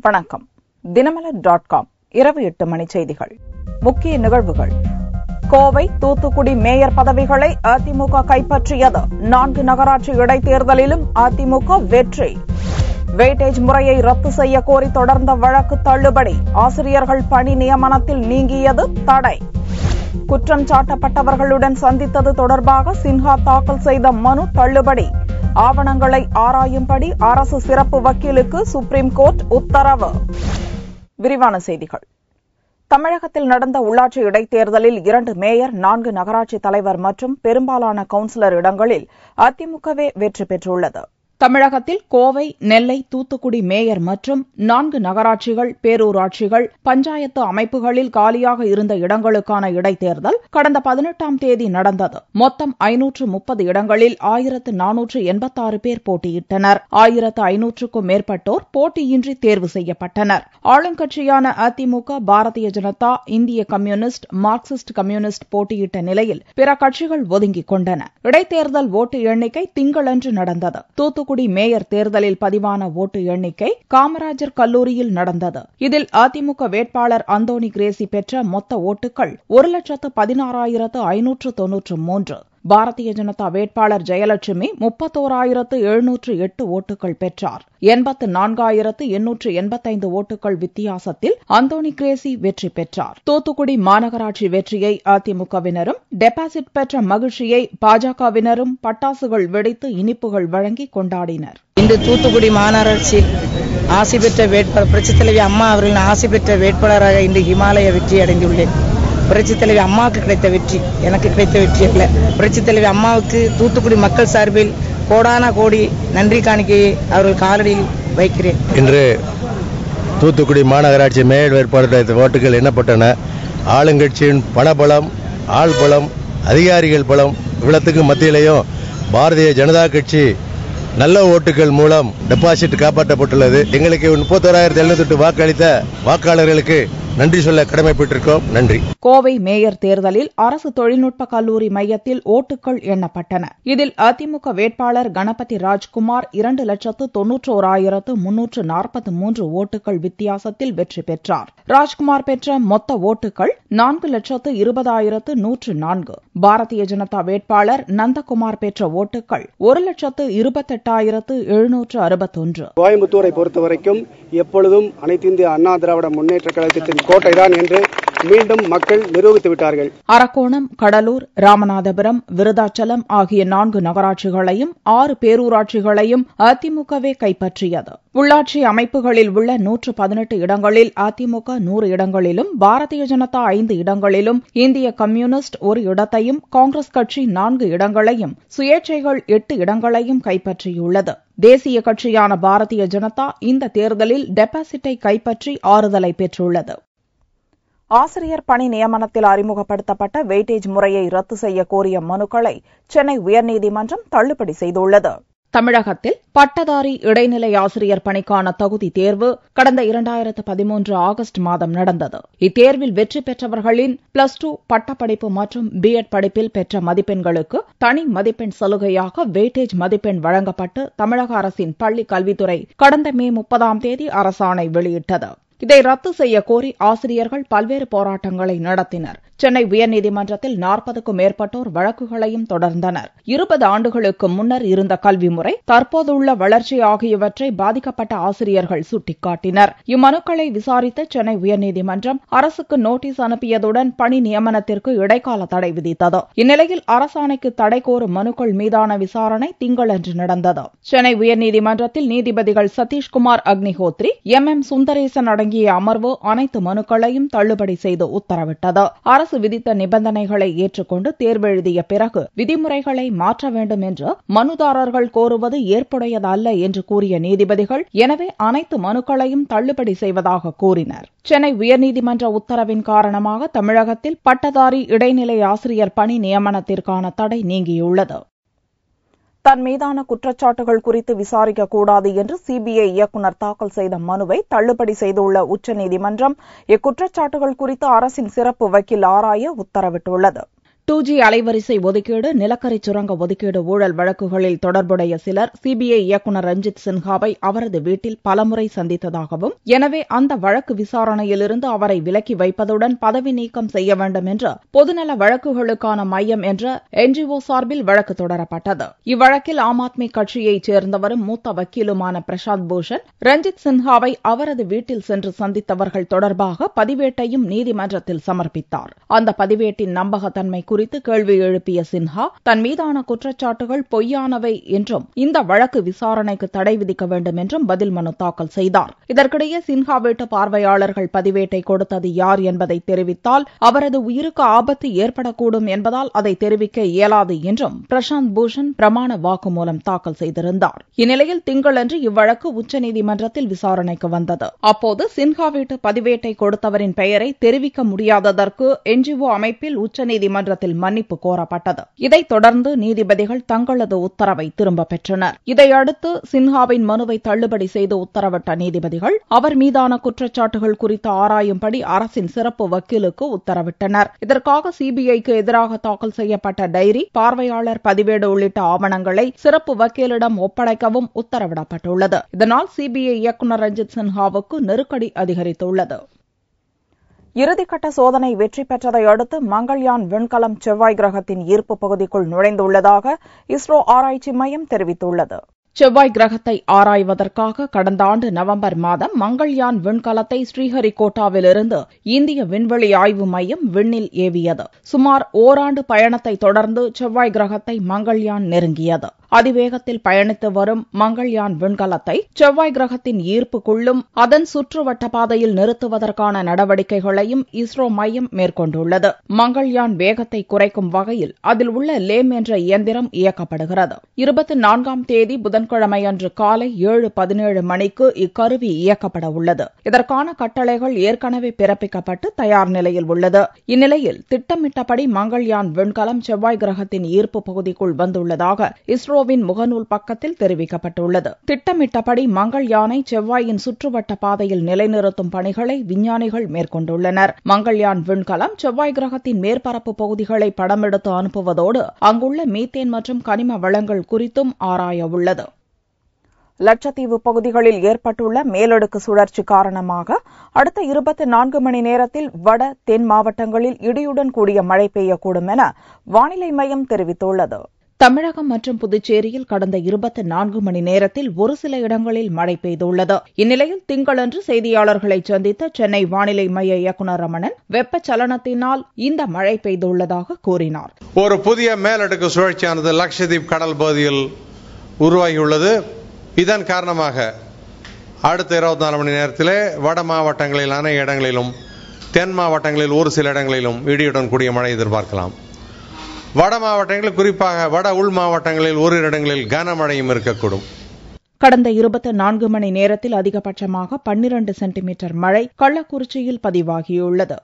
வணக்கம். தினமலர்.com இரவு 8 மணி செய்திகள். முக்கிய நிகழ்வுகள். கோவை, தூத்துக்குடி மேயர் பதவிகளை அதிமுக கைப்பற்றியது. 4 நகராட்சி இடைத்தேர்தலிலும் அதிமுக வெற்றி. வெயிட்டேஜ் முறையை ரத்து செய்ய கோரி தொடர்ந்த வழக்கு தள்ளுபடி. ஆசிரியர்கள் பணி நியமனத்தில் நீங்கியது தடை. குற்றம் சாட்டப்பட்டவர்களுடன் சந்தித்தது தொடர்பாக சின்ஹா தாக்கல் செய்த மனு தள்ளுபடி. ஆவணங்களை ஆராயும்படி அரசு சிறப்பு வக்கீலுக்கு சுப்ரீம் கோர்ட் உத்தரவு. விரிவான செய்திகள். தமிழகத்தில் நடந்த உள்ளாட்சி இடைத்தேர்தலில் 2 மேயர், 4 நகராட்சி தலைவர் மற்றும் பெரும்பாலான கவுன்சிலர் இடங்களில் அதிமுகவே வெற்றி பெற்றுள்ளது. தமிழகத்தில் கோவை, நெல்லை, தூத்துக்குடி மேயர் மற்றும் 4 நகராட்சிகள், பேரூராட்சிகள், பஞ்சாயத்து அமைப்புகளில் காலியாக இருந்த இடங்களுக்கான இடைத்தேர்தல் கடந்த 18ஆம் தேதி நடந்தது. மொத்தம் 530 இடங்களில் 1486 பேர் போட்டியிட்டனர். 1500க்கும் மேற்பட்டோர் போட்டியின்றி தேர்வு செய்யப்பட்டனர். ஆளுங்கட்சியான அதிமுக, பாரதிய ஜனதா, இந்திய கம்யூனிஸ்ட், மார்க்சிஸ்ட் கம்யூனிஸ்ட் போட்டியிட்ட நிலையில் பிற கட்சிகள் ஒதுங்கிக் கொண்டன. இடைத்தேர்தல் ஓட்டு எண்ணிக்கை திங்களன்று நடந்தது. தூத்துக்குடி மேயர் தேர்தலில் பதிவான ஓட்டு எண்ணிக்கை காமராஜர் கல்லூரியில் நடந்தது. இதில் அதிமுக வேட்பாளர் அந்தோணி கிரேசி பெற்ற மொத்த ஓட்டுகள் 1,16,593. பாரதிய ஜனதா வேட்பாளர் ஜெயலட்சுமி 31,708 ஓட்டுகள் பெற்றார். 84,885 ஓட்டுகள் வித்தியாசத்தில் அந்தோணி கிரேசி வெற்றி பெற்றார். தூத்துக்குடி மாநகராட்சி வெற்றியை அதிமுகவினரும், டெபாசிட் பெற்ற மகிழ்ச்சியை பாஜகவினரும் பட்டாசுகள் வெடித்து இனிப்புகள் வழங்கி கொண்டாடினர். இன்று தூத்துக்குடி மாநகராட்சி ஆசி பெற்ற வேட்பாளர் புரட்சித் தலைவி அம்மா அவர்களின் ஆசி பெற்ற வேட்பாளராக இன்று இமாலய வெற்றி அடைந்துள்ளேன். புரட்சித் தலைவி அம்மாவுக்கு கிடைத்த வெற்றி எனக்கு கிடைத்த வெற்றி அல்ல. புரட்சித் தலைவி அம்மாவுக்கு தூத்துக்குடி மக்கள் சார்பில் கோடான கோடி நன்றி காணிக்கையை அவர்கள் காலடியில் வைக்கிறேன். இன்று தூத்துக்குடி மாநகராட்சி மேயர் வேட்பாளர் ஓட்டுகள் எண்ணப்பட்டன. ஆளுங்கட்சியின் பணபலம், ஆள்பலம், அதிகாரிகள் பலம் இவ்வளத்துக்கு மத்தியிலேயும் பாரதிய ஜனதா கட்சி நல்ல ஓட்டுகள் மூலம் டெபாசிட் காப்பாற்றப்பட்டுள்ளது. எங்களுக்கு 31,708 வாக்களித்த வாக்காளர்களுக்கு நன்றி சொல்ல கடமைப்பட்டிருக்கோம். நன்றி. கோவை மேயர் தேர்தலில் அரசு தொழில்நுட்ப கல்லூரி மையத்தில் ஓட்டுகள் எண்ணப்பட்டன. இதில் அதிமுக வேட்பாளர் கணபதி ராஜ்குமார் 2,91,343 ஓட்டுகள் வித்தியாசத்தில் வெற்றி பெற்றார். ராஜ்குமார் பெற்ற மொத்த ஓட்டுகள் 4,20,104. பாரதிய ஜனதா வேட்பாளர் நந்தகுமார் பெற்ற ஓட்டுகள் 1,28,761. கோயம்புத்தூரை பொறுத்தவரைக்கும் எப்பொழுதும் அனைத்து இந்திய அண்ணா திராவிட முன்னேற்ற கழகத்தின் கோட்டைதான் என்று மீண்டும் மக்கள் நிரூபித்து விட்டார்கள். அரக்கோணம், கடலூர், ராமநாதபுரம், விருதாச்சலம் ஆகிய 4 நகராட்சிகளையும் 6 பேரூராட்சிகளையும் அதிமுகவே கைப்பற்றியது. உள்ளாட்சி அமைப்புகளில் உள்ள 118 இடங்களில் அதிமுக 100 இடங்களிலும், பாரதிய ஜனதா 5 இடங்களிலும், இந்திய கம்யூனிஸ்ட் 1 இடத்தையும், காங்கிரஸ் கட்சி 4 இடங்களையும், சுயேட்சைகள் 8 இடங்களையும் கைப்பற்றியுள்ளது. தேசிய கட்சியான பாரதிய ஜனதா இந்த தேர்தலில் டெபாசிட்டை கைப்பற்றி ஆறுதலை பெற்றுள்ளது. ஆசிரியர் பணி நியமனத்தில் அறிமுகப்படுத்தப்பட்ட வெயிட்டேஜ் முறையை ரத்து செய்ய கோரிய மனுக்களை சென்னை உயர்நீதிமன்றம் தள்ளுபடி செய்துள்ளது. தமிழகத்தில் பட்டதாரி இடைநிலை ஆசிரியர் பணிக்கான தகுதி தேர்வு கடந்த 2013 ஆகஸ்ட் மாதம் நடந்தது. இத்தேர்வில் வெற்றி பெற்றவர்களின் +2 பட்டப்படிப்பு மற்றும் B.Ed படிப்பில் பெற்ற மதிப்பெண்களுக்கு தனி மதிப்பெண் சலுகையாக வெயிட்டேஜ் மதிப்பெண் வழங்கப்பட்டு தமிழக அரசின் பள்ளிக் கல்வித்துறை கடந்த மே 30ஆம் தேதி அரசாணை வெளியிட்டது. இதை ரத்து செய்ய கோரி ஆசிரியர்கள் பல்வேறு போராட்டங்களை நடத்தினர். சென்னை உயர்நீதிமன்றத்தில் 40க்கும் மேற்பட்டோர் வழக்குகளையும் தொடர்ந்தனர். 20 ஆண்டுகளுக்கு முன்னர் இருந்த கல்வி முறை, தற்போதுள்ள வளர்ச்சி ஆகியவற்றை பாதிக்கப்பட்ட ஆசிரியர்கள் சுட்டிக்காட்டினர். இம்மனுக்களை விசாரித்த சென்னை உயர்நீதிமன்றம் அரசுக்கு நோட்டீஸ் அனுப்பியதுடன் பணி நியமனத்திற்கு இடைக்கால தடை விதித்தது. இந்நிலையில் அரசாணைக்கு தடை கோரும் மனுக்கள் மீதான விசாரணை திங்களன்று நடந்தது. சென்னை உயர்நீதிமன்றத்தில் நீதிபதிகள் சதீஷ்குமார் அக்னிஹோத்ரி, M.M. சுந்தரேசன் அடங்கிய அமர்வு அனைத்து மனுக்களையும் தள்ளுபடி செய்து உத்தரவிட்டது. அரசு விதித்த நிபந்தனைகளை ஏற்றுக்கொண்டு தேர்வெழுதிய பிறகு விதிமுறைகளை மாற்ற வேண்டும் என்று மனுதாரர்கள் கோருவது ஏற்புடையதல்ல என்று கூறிய நீதிபதிகள், எனவே அனைத்து மனுக்களையும் தள்ளுபடி செய்வதாக கூறினர். சென்னை உயர்நீதிமன்ற உத்தரவின் காரணமாக தமிழகத்தில் பட்டதாரி இடைநிலை ஆசிரியர் பணி நியமனத்திற்கான தடை நீங்கியுள்ளது. தன் மீதான குற்றச்சாட்டுகள் குறித்து விசாரிக்கக்கூடாது என்று சிபிஐ இயக்குநர் தாக்கல் செய்த மனுவை தள்ளுபடி செய்துள்ள உச்சநீதிமன்றம் இக்குற்றச்சாட்டுகள் குறித்து அரசின் சிறப்பு வக்கீல் ஆராய உத்தரவிட்டுள்ளது. 2G அலைவரிசை ஒதுக்கீடு, நிலக்கரி சுரங்க ஒதுக்கீடு ஊழல் வழக்குகளில் தொடர்புடைய சிலர் சிபிஐ இயக்குநர் ரஞ்சித் சின்ஹாவை அவரது வீட்டில் பலமுறை சந்தித்ததாகவும், எனவே அந்த வழக்கு விசாரணையிலிருந்து அவரை விலக்கி வைப்பதுடன் பதவி நீக்கம் செய்ய வேண்டும் என்று பொதுநல வழக்குகளுக்கான மையம் என்ற NGO சார்பில் வழக்கு தொடரப்பட்டது. இவ்வழக்கில் ஆம் ஆத்மி கட்சியைச் சேர்ந்தவரும் மூத்த வக்கீலுமான பிரசாந்த் பூஷன், ரஞ்சித் சின்ஹாவை அவரது வீட்டில் சென்று சந்தித்தவர்கள் தொடர்பாக பதிவேட்டையும் நீதிமன்றத்தில் சமர்ப்பித்தார். அந்த பதிவேட்டின் நம்பகத்தன்மை குறித்து கேள்வி எழுப்பிய சின்ஹா, தன் மீதான குற்றச்சாட்டுகள் பொய்யானவை என்றும் இந்த வழக்கு விசாரணைக்கு தடை விதிக்க வேண்டும் என்றும் பதில் மனு தாக்கல் செய்தார். இதற்கிடையே சின்ஹா வீட்டு பார்வையாளர்கள் பதிவேட்டை கொடுத்தது யார் என்பதை தெரிவித்தால் அவரது உயிருக்கு ஆபத்து ஏற்படக்கூடும் என்பதால் அதை தெரிவிக்க இயலாது என்றும் பிரசாந்த் பூஷன் பிரமாண வாக்குமூலம் தாக்கல் செய்திருந்தார். இந்நிலையில் திங்களன்று இவ்வழக்கு உச்சநீதிமன்றத்தில் விசாரணைக்கு வந்தது. அப்போது சின்ஹா வீட்டு பதிவேட்டை கொடுத்தவரின் பெயரை தெரிவிக்க முடியாததற்கு NGO அமைப்பில் உச்சநீதிமன்றத்தில் மன்னிப்பு கோரப்பட்டது. இதைத் தொடர்ந்து நீதிபதிகள் தங்களது உத்தரவை திரும்பப் பெற்றனர். இதையடுத்து சின்ஹாவின் மனுவை தள்ளுபடி செய்து உத்தரவிட்ட நீதிபதிகள் அவர் மீதான குற்றச்சாட்டுகள் குறித்து ஆராயும்படி அரசின் சிறப்பு வக்கீலுக்கு உத்தரவிட்டனர். இதற்காக சிபிஐக்கு எதிராக தாக்கல் செய்யப்பட்ட டைரி, பார்வையாளர் பதிவேடு உள்ளிட்ட ஆவணங்களை சிறப்பு வக்கீலிடம் ஒப்படைக்கவும் உத்தரவிடப்பட்டுள்ளது. இதனால் சிபிஐ இயக்குநர் ரஞ்சித் சின்ஹாவுக்கு நெருக்கடி அதிகரித்துள்ளது. இறுதிக்கட்ட சோதனை வெற்றி பெற்றதை அடுத்து மங்கள்யான் விண்கலம் செவ்வாய் கிரகத்தின் ஈர்ப்பு பகுதிக்குள் நுழைந்துள்ளதாக இஸ்ரோ ஆராய்ச்சி மையம் தெரிவித்துள்ளது. செவ்வாய் கிரகத்தை ஆராய்வதற்காக கடந்த ஆண்டு நவம்பர் மாதம் மங்கள்யான் விண்கலத்தை ஸ்ரீஹரிகோட்டாவிலிருந்து இந்திய விண்வெளி ஆய்வு மையம் விண்ணில் ஏவியது. சுமார் ஓராண்டு பயணத்தை தொடர்ந்து செவ்வாய் கிரகத்தை மங்கள்யான் நெருங்கியது. அதிவேகத்தில் பயணித்து வரும் மங்கள்யான் விண்கலத்தை செவ்வாய் கிரகத்தின் ஈர்ப்புக்குள்ளும் அதன் சுற்றுவட்ட பாதையில் நிறுத்துவதற்கான நடவடிக்கைகளையும் இஸ்ரோ மையம் மேற்கொண்டுள்ளது. மங்கள்யான் வேகத்தை குறைக்கும் வகையில் அதில் உள்ள லேம் என்ற இயந்திரம் இயக்கப்படுகிறது. 24ஆம் தேதி புதன்கிழமையன்று காலை 7:17 மணிக்கு இக்கருவி இயக்கப்பட உள்ளது. இதற்கான கட்டளைகள் ஏற்கனவே பிறப்பிக்கப்பட்டு தயார் நிலையில் உள்ளது. இந்நிலையில் திட்டமிட்டபடி மங்கள்யான் விண்கலம் செவ்வாய் கிரகத்தின் ஈர்ப்பு பகுதிக்குள் வந்துள்ளதாக இஸ்ரோ முகநூல் பக்கத்தில் தெரிவிக்கப்பட்டுள்ளது. திட்டமிட்டபடி மங்கள்யானை செவ்வாயின் சுற்றுவட்ட பாதையில் நிலைநிறுத்தும் பணிகளை விஞ்ஞானிகள் மேற்கொண்டுள்ளனர். மங்கள்யான் விண்கலம் செவ்வாய் கிரகத்தின் மேற்பரப்பு பகுதிகளை படமெடுத்து அனுப்புவதோடு அங்குள்ள மீத்தேன் மற்றும் கனிம வளங்கள் குறித்தும் ஆராய உள்ளது. லட்சத்தீவு பகுதிகளில் ஏற்பட்டுள்ள மேலடுக்கு சுழற்சி காரணமாக அடுத்த 24 மணி நேரத்தில் வட, தென் மாவட்டங்களில் இடியுடன் கூடிய மழை பெய்யக்கூடும் என வானிலை மையம் தெரிவித்துள்ளது. தமிழகம் மற்றும் புதுச்சேரியில் கடந்த 24 மணி நேரத்தில் ஒரு சில இடங்களில் மழை பெய்துள்ளது. இந்நிலையில் திங்களன்று செய்தியாளர்களை சந்தித்த சென்னை வானிலை மைய இயக்குநர் ரமணன், வெப்பச்சலனத்தினால் இந்த மழை பெய்துள்ளதாக கூறினார். ஒரு புதிய மேலடுக்கு சுழற்சியானது லட்சத்தீவு கடல் பகுதியில் உருவாகியுள்ளது. இதன் காரணமாக அடுத்த 24 மணி நேரத்திலே வட மாவட்டங்களில் அனைத்து இடங்களிலும், தென் மாவட்டங்களில் ஒரு சில இடங்களிலும் இடியுடன் கூடிய மழை எதிர்பார்க்கலாம். வட மாவட்டங்களில், குறிப்பாக வட உள் மாவட்டங்களில் ஓரிரு இடங்களில் கனமழையும் இருக்கக்கூடும். கடந்த 24 மணி நேரத்தில் அதிகபட்சமாக 12 சென்டிமீட்டர் மழை கள்ளக்குறிச்சியில் பதிவாகியுள்ளது.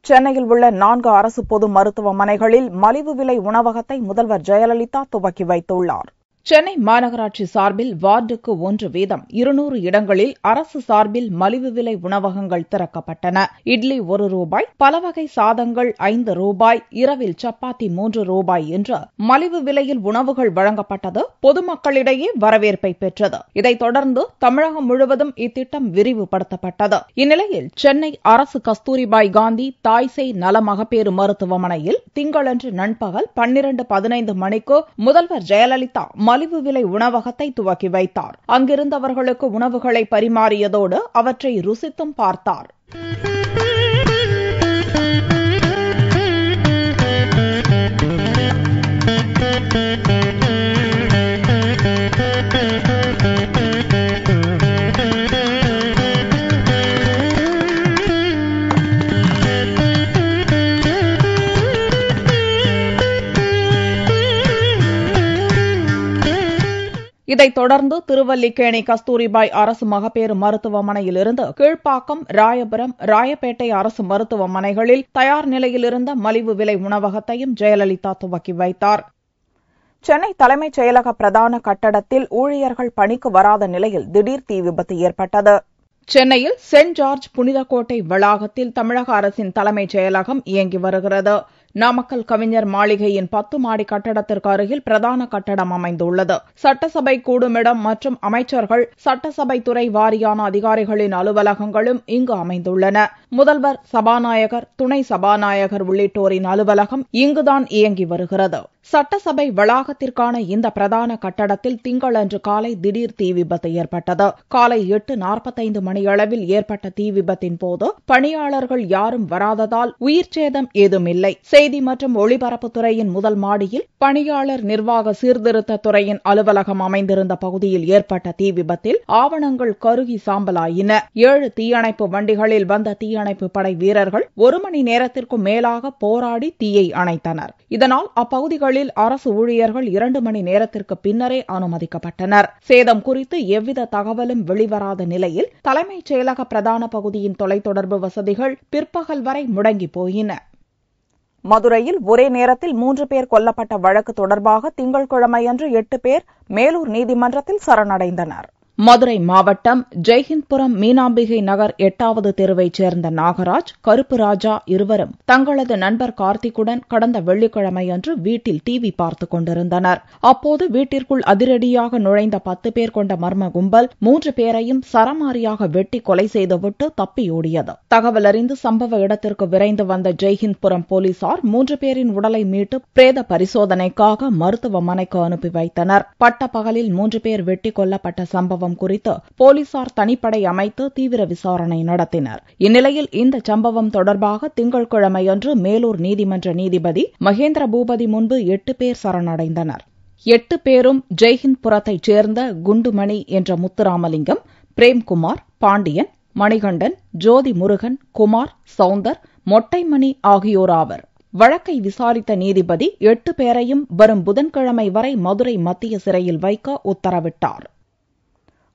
சென்னையில் உள்ள 4 அரசு பொது மருத்துவமனைகளில் மலிவு விலை உணவகத்தை முதல்வர் ஜெயலலிதா துவக்கி வைத்துள்ளார். சென்னை மாநகராட்சி சார்பில் வார்டுக்கு 1 வீதம் 200 இடங்களில் அரசு சார்பில் மலிவு விலை உணவகங்கள் திறக்கப்பட்டன. இட்லி ₹1, பலவகை சாதங்கள் ₹5, இரவில் சப்பாத்தி ₹3 என்று மலிவு விலையில் உணவுகள் வழங்கப்பட்டது பொதுமக்களிடையே வரவேற்பை பெற்றது. இதைத் தொடர்ந்து தமிழகம் முழுவதும் இத்திட்டம் விரிவுபடுத்தப்பட்டது. இந்நிலையில் சென்னை அரசு கஸ்தூரிபாய் காந்தி தாய்சேய் நல மகப்பேறு மருத்துவமனையில் திங்களன்று நண்பகல் 12:15 மணிக்கு முதல்வர் ஜெயலலிதா மலிவு விலை உணவகத்தை துவக்கி வைத்தார். அங்கிருந்தவர்களுக்கு உணவுகளை பரிமாறியதோடு அவற்றை ருசித்தும் பார்த்தார். இதைத் தொடர்ந்து திருவல்லிக்கேணி கஸ்தூரிபாய் அரசு மகப்பேறு மருத்துவமனையிலிருந்து கீழ்ப்பாக்கம், ராயபுரம், ராயப்பேட்டை அரசு மருத்துவமனைகளில் தயார் நிலையில் இருந்த மலிவு விலை உணவகத்தையும் ஜெயலலிதா துவக்கி வைத்தார். சென்னை தலைமைச் செயலக பிரதான கட்டடத்தில் ஊழியர்கள் பணிக்கு வராத நிலையில் திடீர் தீ விபத்து ஏற்பட்டது. சென்னையில் சென்ட் ஜார்ஜ் புனித கோட்டை வளாகத்தில் தமிழக அரசின் தலைமைச் செயலகம் இயங்கி வருகிறது. நாமக்கல் கவிஞர் மாளிகையின் 10 மாடி கட்டடத்திற்கு அருகில் பிரதான கட்டடம் அமைந்துள்ளது. சட்டசபை கூடுமிடம் மற்றும் அமைச்சர்கள், சட்டசபை துறை வாரியான அதிகாரிகளின் அலுவலகங்களும் இங்கு அமைந்துள்ளன. முதல்வர், சபாநாயகர், துணை சபாநாயகர் உள்ளிட்டோரின் அலுவலகம் இங்குதான் இயங்கி வருகிறது. சட்டசபை வளாகத்திற்கான இந்த பிரதான கட்டடத்தில் திங்களன்று காலை திடீர் தீ விபத்து ஏற்பட்டது. காலை 8:45 மணியளவில் ஏற்பட்ட தீ விபத்தின் போது பணியாளர்கள் யாரும் வராததால் உயிர் சேதம் ஏதுமில்லை. செய்தி மற்றும் ஒளிபரப்புத்துறையின் முதல் மாடியில் பணியாளர் நிர்வாக சீர்திருத்த துறையின் அலுவலகம் அமைந்திருந்த பகுதியில் ஏற்பட்ட தீ விபத்தில் ஆவணங்கள் கருகி சாம்பலாயின. 7 தீயணைப்பு வண்டிகளில் வந்த தீயணைப்பு படை வீரர்கள் 1 மணி நேரத்திற்கும் மேலாக போராடி தீயை அணைத்தனர். இதனால் அப்பகுதிகளில் அரசு ஊழியர்கள் 2 மணி நேரத்திற்கு பின்னரே அனுமதிக்கப்பட்டனர். சேதம் குறித்து எவ்வித தகவலும் வெளிவராத நிலையில் தலைமைச் செயலக பிரதான பகுதியின் தொலைத்தொடர்பு வசதிகள் பிற்பகல் வரை முடங்கி போயின. மதுரையில் ஒரே நேரத்தில் 3 பேர் கொல்லப்பட்ட வழக்கு தொடர்பாக திங்கட்கிழமையன்று 8 பேர் மேலூர் நீதிமன்றத்தில் சரணடைந்தனர். மதுரை மாவட்டம் ஜெய்ஹிந்த்புரம் மீனாம்பிகை நகர் 8வது தெருவைச் சேர்ந்த நாகராஜ், கருப்பு ராஜா இருவரும் தங்களது நண்பர் கார்த்திக்குடன் கடந்த வெள்ளிக்கிழமையன்று வீட்டில் டிவி பார்த்துக் கொண்டிருந்தனர். அப்போது வீட்டிற்குள் அதிரடியாக நுழைந்த 10 பேர் கொண்ட மர்ம கும்பல் 3 பேரையும் சரமாரியாக வெட்டி கொலை செய்துவிட்டு தப்பியோடியது. தகவல் அறிந்து சம்பவ இடத்திற்கு விரைந்து வந்த ஜெய்ஹிந்த்புரம் போலீசார் 3 பேரின் உடலை மீட்டு பிரேத பரிசோதனைக்காக மருத்துவமனைக்கு அனுப்பி வைத்தனர். பட்ட பகலில் 3 பேர் வெட்டி கொல்லப்பட்ட சம்பவம் குறித்து போலீசார் தனிப்படை அமைத்து தீவிர விசாரணை நடத்தினர். இந்நிலையில் இந்த சம்பவம் தொடர்பாக திங்கட்கிழமையன்று மேலூர் நீதிமன்ற நீதிபதி மகேந்திர பூபதி முன்பு 8 பேர் சரணடைந்தனர். 8 பேரும் ஜெய்ஹிந்த்புரத்தைச் சேர்ந்த குண்டுமணி என்ற முத்துராமலிங்கம், பிரேம்குமார், பாண்டியன், மணிகண்டன், ஜோதி முருகன், குமார், சவுந்தர், மொட்டைமணி ஆகியோர் ஆவர். வழக்கை விசாரித்த நீதிபதி 8 பேரையும் வரும் புதன்கிழமை வரை மதுரை மத்திய சிறையில் வைக்க உத்தரவிட்டார்.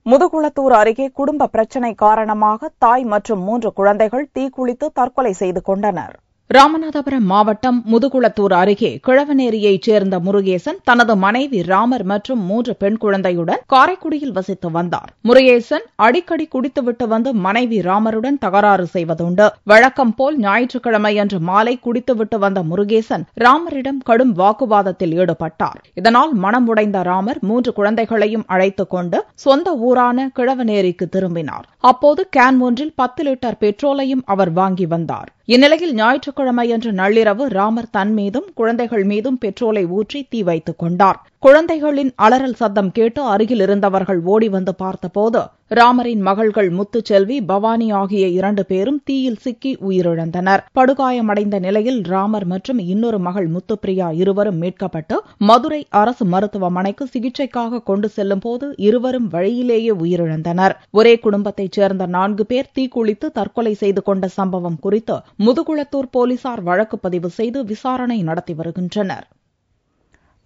முதுகுளத்தூர் அருகே குடும்ப பிரச்சினை காரணமாக தாய் மற்றும் 3 குழந்தைகள் தீக்குளித்து தற்கொலை செய்து கொண்டனர். ராமநாதபுரம் மாவட்டம் முதுகுளத்தூர் அருகே கிழவனேரியைச் சேர்ந்த முருகேசன் தனது மனைவி ராமர் மற்றும் 3 பெண் குழந்தையுடன் காரைக்குடியில் வசித்து வந்தார். முருகேசன் அடிக்கடி குடித்துவிட்டு வந்து மனைவி ராமருடன் தகராறு செய்வதுண்டு. வழக்கம் போல் ஞாயிற்றுக்கிழமையன்று மாலை குடித்துவிட்டு வந்த முருகேசன் ராமரிடம் கடும் வாக்குவாதத்தில் ஈடுபட்டார். இதனால் மனம் உடைந்த ராமர் 3 குழந்தைகளையும் அழைத்துக் கொண்டு சொந்த ஊரான கிழவனேரிக்கு திரும்பினார். அப்போது கேன் ஒன்றில் 10 லிட்டர் பெட்ரோலையும் அவர் வாங்கி வந்தார். இந்நிலையில் ஞாயிற்றுக்கிழமையன்று நள்ளிரவு ராமர் தன் மீதும் குழந்தைகள் மீதும் பெட்ரோலை ஊற்றி தீ வைத்துக் கொண்டார். குழந்தைகளின் அலறல் சத்தம் கேட்டு அருகில் இருந்தவர்கள் ஓடி வந்து பார்த்தபோது ராமரின் மகள்கள் முத்துச்செல்வி, பவானி ஆகிய 2 பேரும் தீயில் சிக்கி உயிரிழந்தனர். படுகாயமடைந்த நிலையில் ராமர் மற்றும் இன்னொரு மகள் முத்துப்பிரியா இருவரும் மீட்கப்பட்டு மதுரை அரசு மருத்துவமனைக்கு சிகிச்சைக்காக கொண்டு செல்லும் போது இருவரும் வழியிலேயே உயிரிழந்தனர். ஒரே குடும்பத்தைச் சேர்ந்த 4 பேர் தீக்குளித்து தற்கொலை செய்து கொண்ட சம்பவம் குறித்து முதுகுளத்தூர் போலீசார் வழக்கு பதிவு செய்து விசாரணை நடத்தி வருகின்றனர்.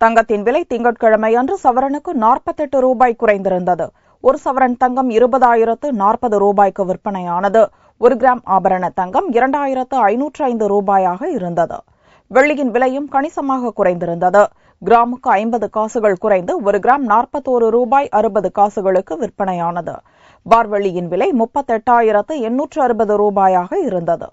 தங்கத்தின் விலை திங்கட்கிழமையன்று சவரனுக்கு 48 ரூபாய் குறைந்திருந்தது. 1 சவரன் தங்கம் 20,040 ரூபாய்க்கு விற்பனையானது. 1 கிராம் ஆபரண தங்கம் 2,505 ரூபாயாக இருந்தது. வெள்ளியின் விலையும் கணிசமாக குறைந்திருந்தது. கிராமுக்கு 50 காசுகள் குறைந்து 1 கிராம் 41 ரூபாய் 60 காசுகளுக்கு விற்பனையானது. பார்வெள்ளியின் விலை 38,860 ரூபாயாக இருந்தது.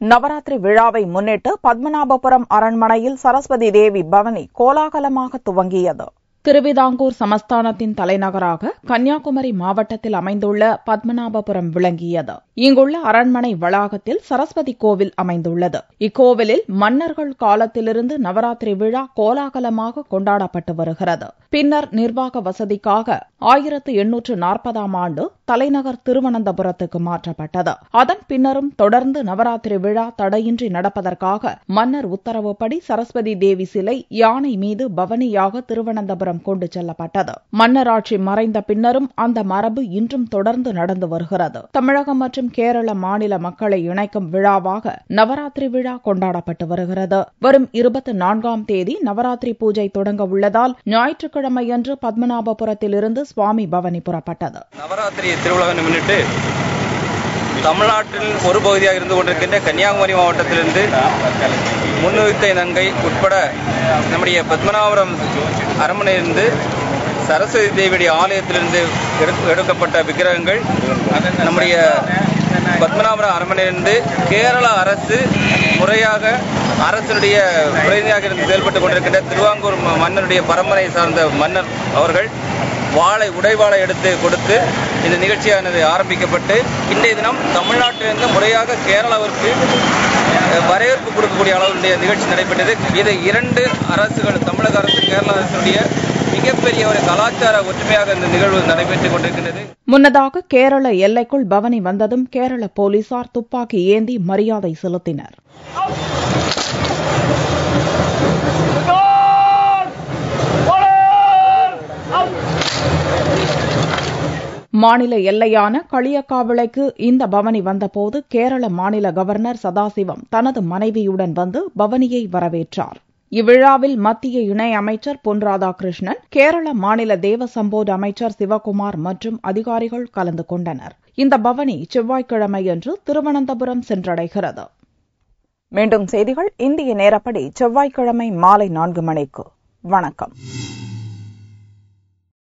நவராத்திரி விழாவை முன்னிட்டு பத்மநாபபுரம் அரண்மனையில் சரஸ்வதி தேவி பவனி கோலாகலமாக துவங்கியது. திருவிதாங்கூர் சமஸ்தானத்தின் தலைநகராக கன்னியாகுமரி மாவட்டத்தில் அமைந்துள்ள பத்மநாபபுரம் விளங்கியது. இங்குள்ள அரண்மனை வளாகத்தில் சரஸ்வதி கோவில் அமைந்துள்ளது. இக்கோவிலில் மன்னர்கள் காலத்திலிருந்து நவராத்திரி விழா கோலாகலமாக கொண்டாடப்பட்டு வருகிறது. பின்னர் நிர்வாக வசதிக்காக 1840ஆம் ஆண்டு தலைநகர் திருவனந்தபுரத்துக்கு மாற்றப்பட்டது. அதன் பின்னரும் தொடர்ந்து நவராத்திரி விழா தடையின்றி நடப்பதற்காக மன்னர் உத்தரவுப்படி சரஸ்வதி தேவி சிலை யானை மீது பவனியாக திருவனந்தபுரம் கொண்டு செல்லப்பட்டது. மன்னராட்சி மறைந்த பின்னரும் அந்த மரபு இன்றும் தொடர்ந்து நடந்து வருகிறது. தமிழகம் மற்றும் கேரள மாநில மக்களை இணைக்கும் விழாவாக நவராத்திரி விழா கொண்டாடப்பட்டு வருகிறது. வரும் 24ஆம் தேதி நவராத்திரி பூஜை தொடங்க உள்ளதால் ஞாயிற்றுக்கிழமையன்று பத்மநாபபுரத்திலிருந்து சுவாமி பவனி புறப்பட்டது. நவராத்திரி திருவிழாவை முன்னிட்டு தமிழ்நாட்டில் ஒரு பகுதியாக இருந்து கொண்டிருக்கின்ற கன்னியாகுமரி மாவட்டத்திலிருந்து முன்னுவித்தை நங்கை உட்பட நம்முடைய பத்மநாபபுரம் அரண்மனையிலிருந்து சரஸ்வதி தேவியுடைய ஆலயத்திலிருந்து எடுக்கப்பட்ட விக்கிரகங்கள் நம்முடைய பத்மநாபபுரம் அரண்மனையிலிருந்து கேரள அரசு முறையாக அரசனுடைய பிரதிநிதியாக இருந்து செயல்பட்டுக் கொண்டிருக்கின்ற திருவாங்கூர் மன்னருடைய பரம்பரை சார்ந்த மன்னர் அவர்கள் உடைவாளை எடுத்து கொடுத்து இந்த நிகழ்ச்சியானது ஆரம்பிக்கப்பட்டு இன்றைய தினம் தமிழ்நாட்டிலிருந்து முறையாக கேரளாவிற்கு வரவேற்பு கொடுக்கக்கூடிய அளவுடைய நிகழ்ச்சி நடைபெற்றது. இது 2 அரசுகள், தமிழக அரசு கேரள அரசுடைய மிகப்பெரிய ஒரு கலாச்சார ஒற்றுமையாக இந்த நிகழ்வு நடைபெற்றுக் கொண்டிருக்கின்றது. முன்னதாக கேரள எல்லைக்குள் பவனி வந்ததும் கேரள போலீசார் துப்பாக்கி ஏந்தி மரியாதை செலுத்தினர். மாநில எல்லையான களியக்காவிளைக்கு இந்த பவனி வந்தபோது கேரள மாநில கவர்னர் சதாசிவம் தனது மனைவியுடன் வந்து பவனியை வரவேற்றார். இவ்விழாவில் மத்திய இணை அமைச்சர் பொன் ராதாகிருஷ்ணன், கேரள மாநில தேவசம்போர்டு அமைச்சர் சிவகுமார் மற்றும் அதிகாரிகள் கலந்து கொண்டனர். இந்த பவனி செவ்வாய்க்கிழமையன்று திருவனந்தபுரம் சென்றடைகிறது. மீண்டும் செய்திகள் இந்திய நேரப்படி செவ்வாய்க்கிழமை மாலை 4 மணிக்கு. வணக்கம்.